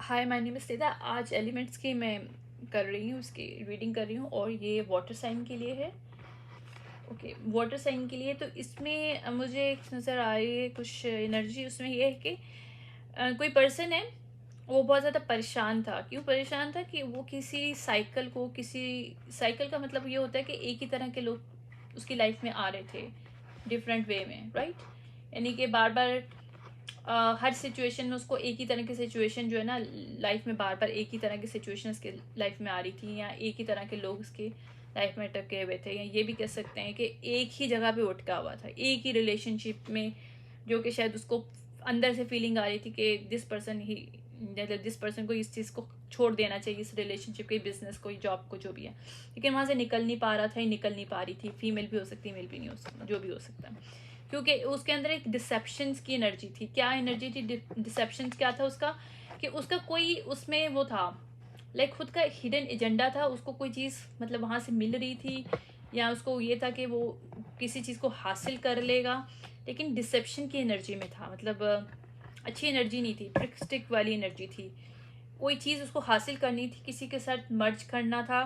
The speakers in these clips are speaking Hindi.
Hi, my name is Sita. आज एलिमेंट्स की मैं कर रही हूँ, उसकी रीडिंग कर रही हूँ और ये वाटर साइन के लिए है। ओके, वाटर साइन के लिए तो इसमें मुझे एक नज़र आई है कुछ एनर्जी। उसमें ये है कि कोई पर्सन है, वो बहुत ज़्यादा परेशान था। क्यों परेशान था? कि वो किसी साइकिल का मतलब ये होता है कि एक ही तरह के लोग उसकी लाइफ में आ रहे थे डिफरेंट वे में, राइट। यानी कि बार बार हर सिचुएशन में उसको एक ही तरह की सिचुएशन जो है ना, लाइफ में बार बार एक ही तरह की सिचुएशन उसके लाइफ में आ रही थी, या एक ही तरह के लोग उसके लाइफ में अटके हुए थे, या ये भी कह सकते हैं कि एक ही जगह पे अटका हुआ था, एक ही रिलेशनशिप में, जो कि शायद उसको अंदर से फीलिंग आ रही थी कि दिस पर्सन को इस चीज़ को छोड़ देना चाहिए, इस रिलेशनशिप को, बिजनेस को, जॉब को, जो भी है। लेकिन वहाँ से निकल नहीं पा रहा था, निकल नहीं पा रही थी। फीमेल भी हो सकती है, मेल भी नहीं हो सकता, जो भी हो सकता है। क्योंकि उसके अंदर एक डिसेप्शंस की एनर्जी थी। क्या एनर्जी थी? डिसेप्शंस क्या था उसका? कि उसका कोई उसमें वो था, लाइक खुद का हिडन एजेंडा था। उसको कोई चीज़ मतलब वहाँ से मिल रही थी, या उसको ये था कि वो किसी चीज़ को हासिल कर लेगा, लेकिन डिसेप्शन की एनर्जी में था। मतलब अच्छी एनर्जी नहीं थी, ट्रिक वाली एनर्जी थी। कोई चीज़ उसको हासिल करनी थी, किसी के साथ मर्ज करना था,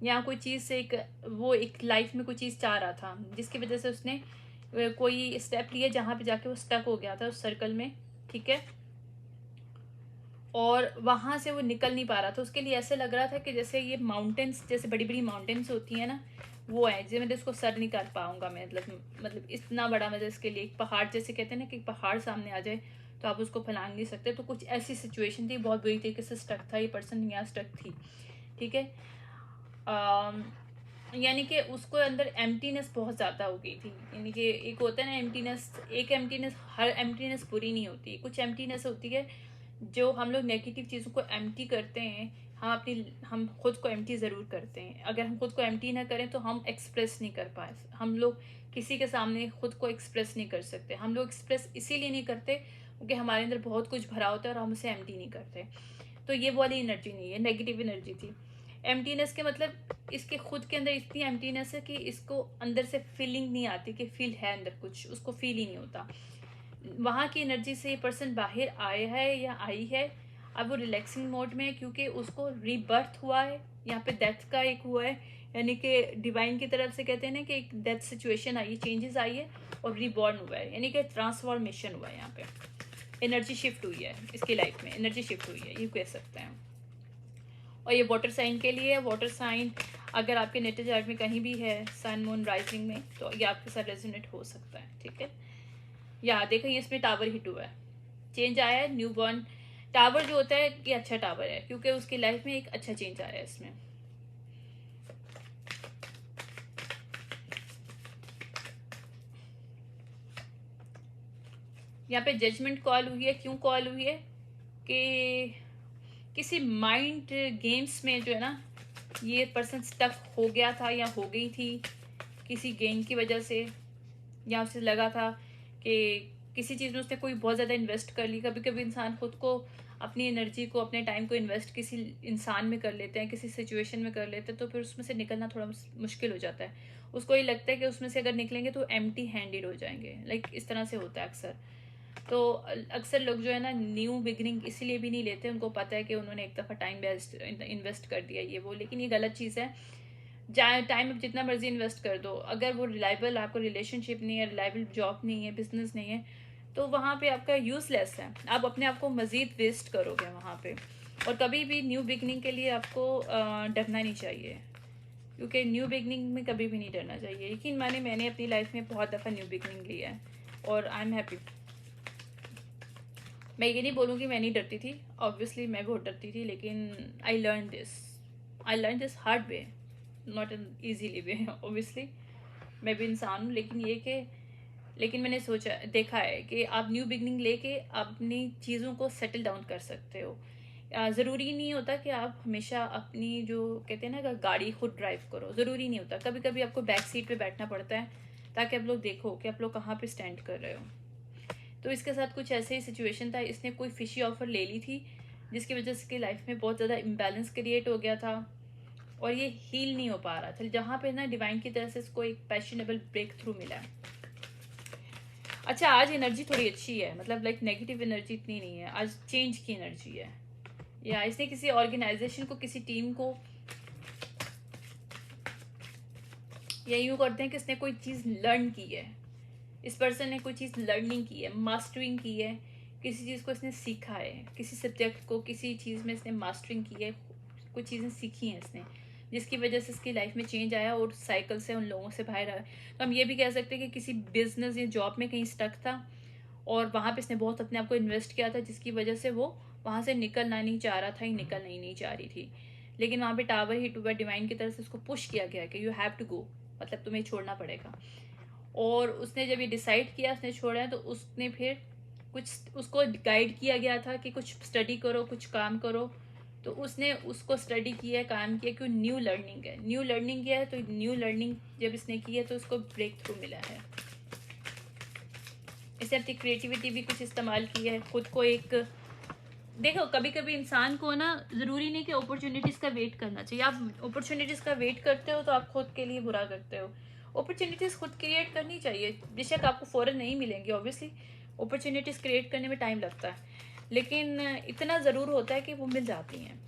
या कोई चीज़ से एक लाइफ में कोई चीज़ चाह रहा था, जिसकी वजह से उसने कोई स्टेप लिया जहाँ पे जाके वो स्टक हो गया था उस सर्कल में, ठीक है। और वहाँ से वो निकल नहीं पा रहा था। उसके लिए ऐसे लग रहा था कि जैसे ये माउंटेन्स, जैसे बड़ी बड़ी माउंटेन्स होती हैं ना, वो है जो मैं इसको सर नहीं कर पाऊंगा मैं, मतलब इतना बड़ा, मतलब इसके लिए एक पहाड़, जैसे कहते हैं ना कि पहाड़ सामने आ जाए तो आप उसको फैलांग नहीं सकते। तो कुछ ऐसी सिचुएशन थी, बहुत बुरी तरीके से स्टक था ये पर्सन, यहाँ स्टक थी, ठीक है। यानी कि उसको अंदर एम्प्टीनेस बहुत ज़्यादा हो गई थी। यानी कि एक होता है ना एम्प्टीनेस, एक एम्प्टीनेस, हर एम्प्टीनेस बुरी नहीं होती। कुछ एम्प्टीनेस होती है जो हम लोग नेगेटिव चीज़ों को एम्प्टी करते हैं। हम खुद को एम्प्टी ज़रूर करते हैं। अगर हम खुद को एम्प्टी ना करें तो हम एक्सप्रेस नहीं कर पाए, हम लोग किसी के सामने खुद को एक्सप्रेस नहीं कर सकते। हम लोग एक्सप्रेस इसीलिए नहीं करते क्योंकि हमारे अंदर बहुत कुछ भरा होता है और हम उसे एम्प्टी नहीं करते। तो ये वाली एनर्जी नहीं है, नेगेटिव एनर्जी थी। एम्प्टीनेस के मतलब इसके खुद के अंदर इतनी एम्प्टीनेस है कि इसको अंदर से फीलिंग नहीं आती कि फील है अंदर कुछ, उसको फील ही नहीं होता। वहाँ की एनर्जी से ये पर्सन बाहर आया है या आई है। अब वो रिलैक्सिंग मोड में है क्योंकि उसको रीबर्थ हुआ है, यहाँ पे डेथ का एक हुआ है। यानी कि डिवाइन की तरफ से कहते हैं ना कि एक डेथ सिचुएशन आई है, चेंजेस आई है और रीबॉर्न हुआ है, यानी कि ट्रांसफॉर्मेशन हुआ है। यहाँ पे एनर्जी शिफ्ट हुई है, इसकी लाइफ में एनर्जी शिफ्ट हुई है, ये कह सकते हैं। और ये वाटर साइन के लिए है। वाटर साइन अगर आपके नेटल चार्ट में कहीं भी है, सन मून राइजिंग में, तो ये आपके साथ रेजोनेट हो सकता है, ठीक है। या देखिए इसमें टावर हिट हुआ है, चेंज आया है, न्यू बॉर्न। टावर जो होता है ये अच्छा टावर है क्योंकि उसकी लाइफ में एक अच्छा चेंज आया है इसमें। यहाँ पे जजमेंट कॉल हुई है। क्यों कॉल हुई है? कि किसी माइंड गेम्स में जो है ना, ये पर्सन स्टक हो गया था या हो गई थी किसी गेम की वजह से, या उसे लगा था कि किसी चीज़ में उसने कोई बहुत ज़्यादा इन्वेस्ट कर ली। कभी कभी इंसान खुद को, अपनी एनर्जी को, अपने टाइम को इन्वेस्ट किसी इंसान में कर लेते हैं, किसी सिचुएशन में कर लेते हैं, तो फिर उसमें से निकलना थोड़ा मुश्किल हो जाता है। उसको ये लगता है कि उसमें से अगर निकलेंगे तो एम्प्टी हैंडेड हो जाएंगे, लाइक इस तरह से होता है अक्सर। तो अक्सर लोग जो है ना न्यू बिगनिंग इसीलिए भी नहीं लेते, उनको पता है कि उन्होंने एक दफ़ा टाइम बेस्ट इन्वेस्ट कर दिया ये वो, लेकिन ये गलत चीज़ है। चाहे टाइम आप जितना मर्जी इन्वेस्ट कर दो, अगर वो रिलायबल आपको रिलेशनशिप नहीं है, रिलायबल जॉब नहीं है, बिजनेस नहीं है, तो वहाँ पे आपका यूज़लेस है। आप अपने आप को मज़ीद वेस्ट करोगे वहाँ पे। और कभी भी न्यू बिगनिंग के लिए आपको डरना नहीं चाहिए, क्योंकि न्यू बिगनिंग में कभी भी नहीं डरना चाहिए। यकीन माने मैंने अपनी लाइफ में बहुत दफ़ा न्यू बिगनिंग लिया है और आई एम हैप्पी। मैं ये नहीं बोलूँगी मैं नहीं डरती थी, ऑब्वियसली मैं बहुत डरती थी, लेकिन I learn this hard way, not an easily way. Obviously मैं भी इंसान हूँ, लेकिन मैंने देखा है कि आप न्यू बिगनिंग लेके अपनी चीज़ों को सेटल डाउन कर सकते हो। ज़रूरी नहीं होता कि आप हमेशा अपनी, जो कहते हैं ना कि गाड़ी खुद ड्राइव करो, ज़रूरी नहीं होता। कभी कभी आपको बैक सीट पे बैठना पड़ता है ताकि आप लोग देखो कि आप लोग कहाँ पे स्टैंड कर रहे हो। तो इसके साथ कुछ ऐसे ही सिचुएशन था, इसने कोई फिशी ऑफर ले ली थी जिसकी वजह से इसकी लाइफ में बहुत ज़्यादा इम्बैलेंस क्रिएट हो गया था और ये हील नहीं हो पा रहा था, जहाँ पे ना डिवाइन की तरफ से इसको एक पैशनेबल ब्रेक थ्रू मिला है। अच्छा, आज एनर्जी थोड़ी अच्छी है, मतलब लाइक नेगेटिव एनर्जी इतनी नहीं है, आज चेंज की एनर्जी है। या इसने किसी ऑर्गेनाइजेशन को, किसी टीम को, या यूँ करते हैं कि इसने कोई चीज़ लर्न की है, इस पर्सन ने कोई चीज़ लर्निंग की है, मास्टरिंग की है, किसी चीज़ को इसने सीखा है, किसी सब्जेक्ट को, किसी चीज़ में इसने मास्टरिंग की है, कुछ चीज़ें सीखी हैं इसने, जिसकी वजह से इसकी लाइफ में चेंज आया और साइकिल से उन लोगों से बाहर आया। तो हम ये भी कह सकते हैं कि किसी बिजनेस या जॉब में कहीं स्टक था और वहाँ पे इसने बहुत अपने आप को इन्वेस्ट किया था, जिसकी वजह से वो वहाँ से निकलना नहीं चाह रहा था, ही निकलना ही नहीं चाह रही थी। लेकिन वहाँ पे टावर हिट हुआ, डिवाइन की तरफ से उसको पुश किया गया कि यू हैव टू गो, मतलब तुम्हें छोड़ना पड़ेगा। और उसने जब ये डिसाइड किया उसने छोड़ा है, तो उसने फिर कुछ उसको गाइड किया गया था कि कुछ स्टडी करो, कुछ काम करो। तो उसने उसको स्टडी किया, काम किया, कि न्यू लर्निंग है, न्यू लर्निंग किया है। तो न्यू लर्निंग जब इसने की है तो उसको ब्रेक थ्रू मिला है। इसने अपनी क्रिएटिविटी भी कुछ इस्तेमाल की है, खुद को एक, देखो कभी कभी इंसान को ना ज़रूरी नहीं कि अपॉर्चुनिटीज़ का वेट करना चाहिए। आप अपॉर्चुनिटीज़ का वेट करते हो तो आप खुद के लिए बुरा करते हो। अपॉर्चुनिटीज़ खुद क्रिएट करनी चाहिए, बेशक आपको फ़ौरन नहीं मिलेंगी, ऑब्वियसली अपॉर्चुनिटीज़ क्रिएट करने में टाइम लगता है, लेकिन इतना ज़रूर होता है कि वो मिल जाती हैं।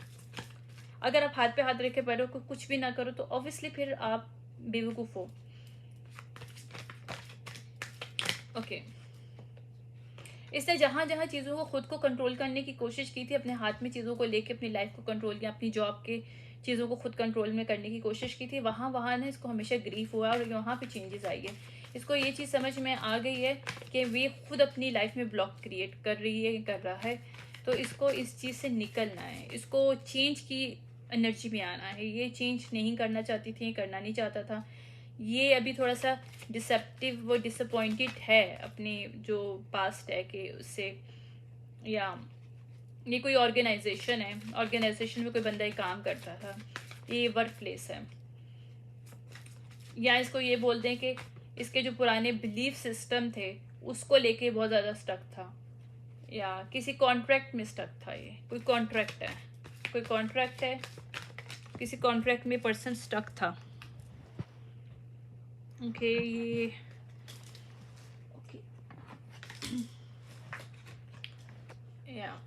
अगर आप हाथ पे हाथ रखे पड़े हो, कुछ भी ना करो, तो ऑब्वियसली फिर आप बेवकूफ़ हो। ओके, इसने जहाँ जहाँ चीज़ों को खुद को कंट्रोल करने की कोशिश की थी, अपने हाथ में चीज़ों को लेके अपनी लाइफ को कंट्रोल किया, अपनी जॉब के चीज़ों को खुद कंट्रोल में करने की कोशिश की थी, वहाँ वहाँ ना इसको हमेशा ग्रीफ हुआ और वहाँ पे चेंजेस आई है। इसको ये चीज़ समझ में आ गई है कि वे खुद अपनी लाइफ में ब्लॉक क्रिएट कर रही है, कर रहा है। तो इसको इस चीज़ से निकलना है, इसको चेंज की एनर्जी में आना है। ये चेंज नहीं करना चाहती थी, करना नहीं चाहता था। ये अभी थोड़ा सा डिसेप्टिव, वो डिसअपॉइंटेड है अपने जो पास्ट है कि उससे, या ये कोई ऑर्गेनाइजेशन है, ऑर्गेनाइजेशन में कोई बंदा ही काम करता था, ये वर्क प्लेस है, या इसको ये बोल दें कि इसके जो पुराने बिलीफ सिस्टम थे उसको लेके बहुत ज़्यादा स्टक था, या किसी कॉन्ट्रैक्ट में स्टक था। ये कोई कॉन्ट्रैक्ट है, कोई कॉन्ट्रैक्ट है, किसी कॉन्ट्रैक्ट में पर्सन स्टक था। ओके, ये ओके, या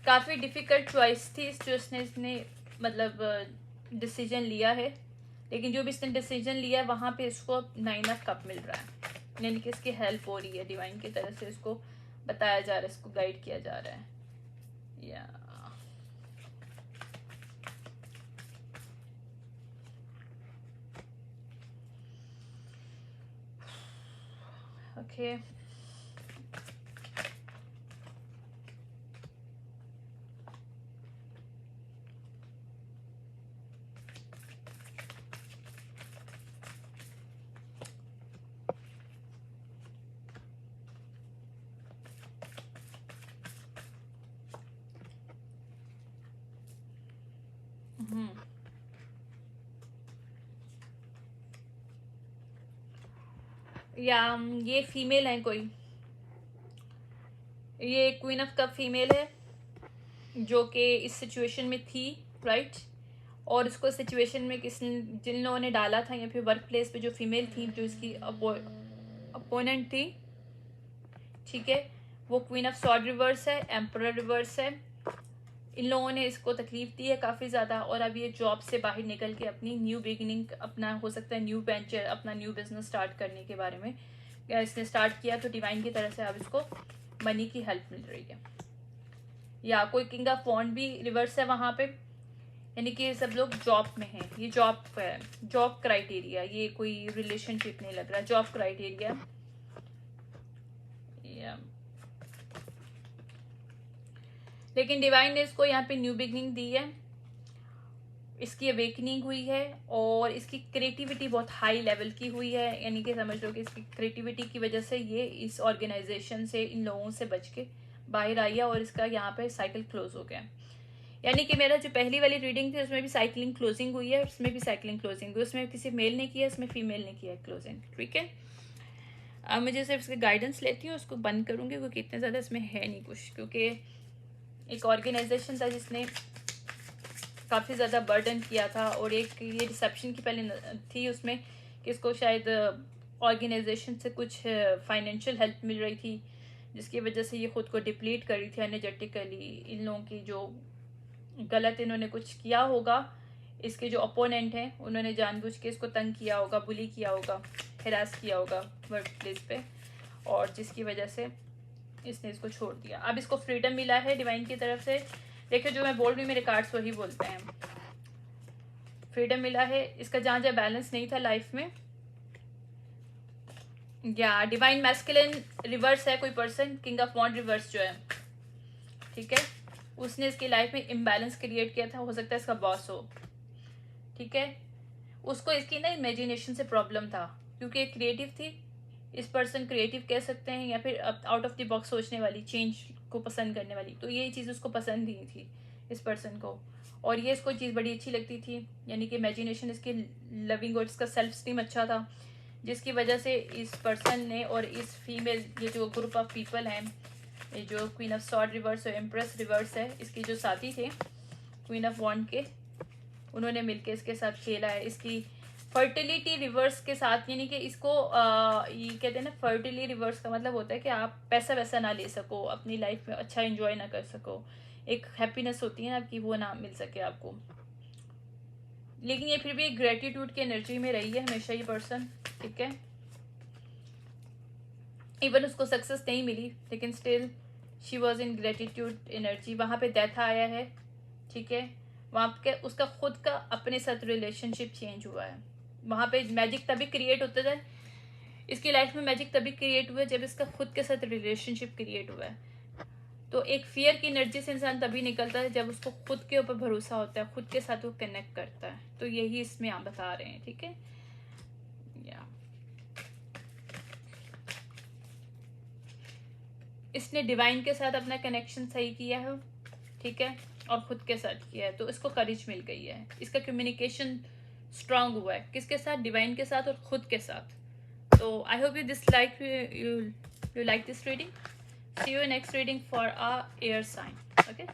काफ़ी डिफ़िकल्ट चॉइस थी जो इसने मतलब डिसीजन लिया है, लेकिन जो भी इसने डिसीजन लिया है वहाँ पे इसको 9 ऑफ कप मिल रहा है, यानी कि इसकी हेल्प हो रही है डिवाइन की तरफ से, इसको बताया जा रहा है, इसको गाइड किया जा रहा है। या ओके, या ये फीमेल है कोई, ये क्वीन ऑफ कप फीमेल है जो कि इस सिचुएशन में थी, राइट। और इसको सिचुएशन में जिन लोगों ने डाला था, या फिर वर्क प्लेस पे जो फीमेल थी, जो इसकी अपोनेंट थी, ठीक है, वो क्वीन ऑफ सॉर्ड रिवर्स है, एम्परर रिवर्स है। इन लोगों ने इसको तकलीफ दी है काफ़ी ज़्यादा, और अब ये जॉब से बाहर निकल के अपनी न्यू बिगिनिंग, अपना हो सकता है न्यू वेंचर, अपना न्यू बिजनेस स्टार्ट करने के बारे में या इसने स्टार्ट किया, तो डिवाइन की तरफ से अब इसको मनी की हेल्प मिल रही है। या कोई किंग ऑफ वॉन्ड भी रिवर्स है वहाँ पे, यानी कि सब लोग जॉब में हैं, ये जॉब है, जॉब क्राइटेरिया, ये कोई रिलेशनशिप नहीं लग रहा, जॉब क्राइटेरिया। लेकिन डिवाइन ने इसको यहाँ पे न्यू बिगनिंग दी है, इसकी अवेकनिंग हुई है, और इसकी क्रिएटिविटी बहुत हाई लेवल की हुई है, यानी कि समझ लो कि इसकी क्रिएटिविटी की वजह से ये इस ऑर्गेनाइजेशन से, इन लोगों से बच के बाहर आई है, और इसका यहाँ पे साइकिल क्लोज हो गया। यानी कि मेरा जो पहली वाली रीडिंग थी उसमें भी साइकिलिंग क्लोजिंग हुई है, उसमें भी साइकिलिंग क्लोजिंग हुई, उसमें किसी मेल ने किया, इसमें फीमेल ने किया क्लोजिंग, ठीक है। अब मुझे सिर्फ इसके गाइडेंस लेती हूँ, उसको बंद करूँगी क्योंकि इतने ज़्यादा इसमें है नहीं कुछ, क्योंकि एक ऑर्गेनाइजेशन था जिसने काफ़ी ज़्यादा बर्डन किया था, और एक ये रिसेप्शन की पहले थी उसमें कि इसको शायद ऑर्गेनाइजेशन से कुछ फाइनेंशियल हेल्प मिल रही थी, जिसकी वजह से ये खुद को डिप्लीट कर रही थी एनर्जेटिकली। इन लोगों की जो गलत इन्होंने कुछ किया होगा, इसके जो अपोनेंट हैं उन्होंने जानबूझ के इसको तंग किया होगा, बुली किया होगा, हिरास किया होगा वर्क प्लेस पे, और जिसकी वजह से इसने इसको छोड़ दिया। अब इसको फ्रीडम मिला है डिवाइन की तरफ से। देखिए जो मैं बोल रही हूँ मेरे कार्ड्स वही बोलते हैं। फ्रीडम मिला है, इसका जहाँ जहाँ बैलेंस नहीं था लाइफ में, या डिवाइन मैस्कुलिन रिवर्स है कोई person, king of wand reverse जो है, ठीक है, उसने इसकी लाइफ में इम्बैलेंस क्रिएट किया था। हो सकता है इसका बॉस हो, ठीक है, उसको इसकी ना इमेजिनेशन से प्रॉब्लम था, क्योंकि एक क्रिएटिव थी। इस पर्सन क्रिएटिव कह सकते हैं, या फिर आउट ऑफ द बॉक्स सोचने वाली, चेंज को पसंद करने वाली। तो ये चीज़ उसको पसंद नहीं थी इस पर्सन को, और ये इसको चीज़ बड़ी अच्छी लगती थी, यानी कि इमेजिनेशन इसकी लविंग, और इसका सेल्फ स्टीम अच्छा था, जिसकी वजह से इस पर्सन ने और इस फीमेल, ये जो ग्रुप ऑफ पीपल हैं, ये जो क्वीन ऑफ सॉर्ड रिवर्स और एम्प्रेस रिवर्स है, इसकी जो साथी थे क्वीन ऑफ वॉन्ड के, उन्होंने मिलके इसके साथ खेला है। इसकी फर्टिलिटी रिवर्स के साथ, यानी कि इसको ये कहते हैं ना, फर्टिलिटी रिवर्स का मतलब होता है कि आप पैसा वैसा ना ले सको, अपनी लाइफ में अच्छा एंजॉय ना कर सको, एक हैप्पीनेस होती है ना आपकी, वो ना मिल सके आपको। लेकिन ये फिर भी एक ग्रेटिट्यूड की एनर्जी में रही है हमेशा ये पर्सन, ठीक है। इवन उसको सक्सेस नहीं मिली, लेकिन still she was in gratitude energy. वहाँ पे डेथ आया है, ठीक है, वहाँ पे उसका खुद का अपने साथ रिलेशनशिप चेंज हुआ है। वहाँ पे मैजिक तभी क्रिएट होता है, इसकी लाइफ में मैजिक तभी क्रिएट हुआ है जब इसका खुद के साथ रिलेशनशिप क्रिएट हुआ है। तो एक फियर की एनर्जी से इंसान तभी निकलता है जब उसको खुद के ऊपर भरोसा होता है, खुद के साथ वो कनेक्ट करता है। तो यही इसमें आप बता रहे हैं, ठीक है। इसने डिवाइन के साथ अपना कनेक्शन सही किया है, ठीक है, और खुद के साथ किया है, तो इसको करेज मिल गई है। इसका कम्युनिकेशन स्ट्रांग हुआ है, किसके साथ, डिवाइन के साथ और खुद के साथ। तो I hope you this like you like this reading. See you next reading for a air sign, okay.